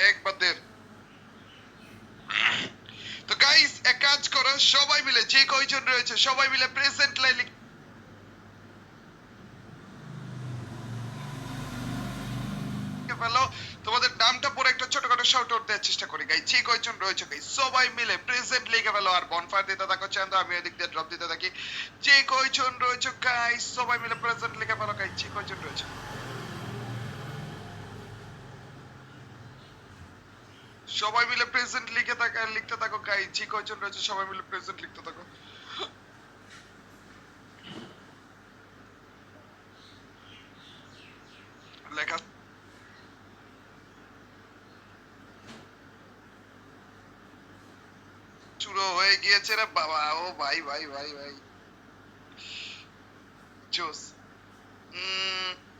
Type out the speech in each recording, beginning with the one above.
এক বা দেড়। তো গাইস এক কাজ করো, সবাই মিলে যে কয়জন রয়েছে সবাই মিলে প্রেজেন্ট লাই লিখে ফেলো। তোমাদের নামটা পরে একটা ছোটখাটো শাউট আউট দেওয়ার চেষ্টা করি গাইস। যে কয়জন রয়েছে গাইস সবাই মিলে প্রেজেন্ট লিখে ফেলো। আর বনফায়ার দিতে থাকো চান্দা, আমি এদিক দিয়ে ড্রপ দিতে থাকি। যে কয়জন রয়েছে গাইস সবাই মিলে প্রেজেন্ট লিখে ফেলো গাইস। যে কয়জন রয়েছে সবাই মিলে প্রেজেন্ট লিখতে থাকো গাইস। যে কয়জন রয়েছে সবাই মিলে প্রেজেন্ট লিখতে থাকো। লেখা শুরু হয়ে গিয়েছে রে বাবা। ও ভাই ভাই ভাই ভাই জোস।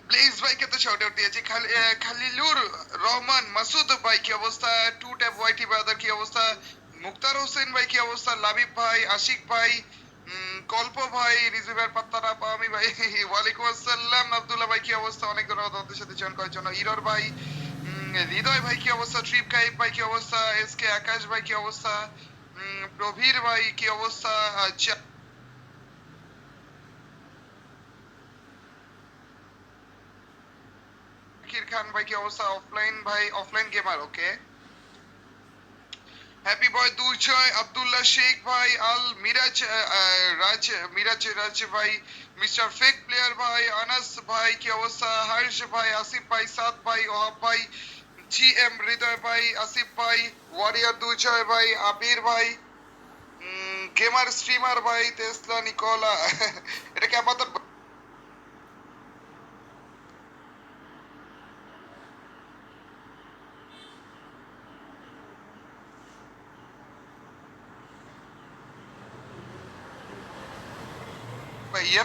ব্লেজ ভাইকে তো শাউট আউট দিয়েছি। খালিলুর রহমান মাসুদ ভাই কি অবস্থা? টু ট্যাপ ওয়াইটি ব্রাদার কি অবস্থা? মুক্তার হোসেন ভাই কি অবস্থা? লাবিব ভাই, আশিক ভাই, কল্প ভাই, রিজুভার পাত্তা না পাওয়া আমি ভাই ওয়ালাইকুম আসসালাম। আব্দুল্লাহ ভাই কি অবস্থা? অনেক ধন্যবাদ আমাদের সাথে জয়েন করার জন্য। ইরর ভাই, হৃদয় ভাই কি অবস্থা? ট্রিপ গাইব ভাই কি অবস্থা? এস কে আকাশ ভাই কি অবস্থা? প্রবীর ভাই কি অবস্থা? জাকির খান ভাই কি অবস্থা? অফলাইন ভাই, অফলাইন গেমার ওকে। হ্যাপি বয় দুজয়, আব্দুল্লাহ শেখ ভাই, আল মিরাজ, রাজ ভাই, মিস্টার ফেক প্লেয়ার ভাই, আনাস ভাই কি অবস্থা? হর্ষ ভাই, আসিফ ভাই, সাদ ভাই, ওহাব ভাই, জি এম হৃদয় ভাই, আসিফ ভাই, ওয়ারিয়ার দুজয় ভাই, আবির ভাই, গেমার স্ট্রিমার ভাই, তেসলা নিকোলা এটা কি আমাদের ভাইয়া?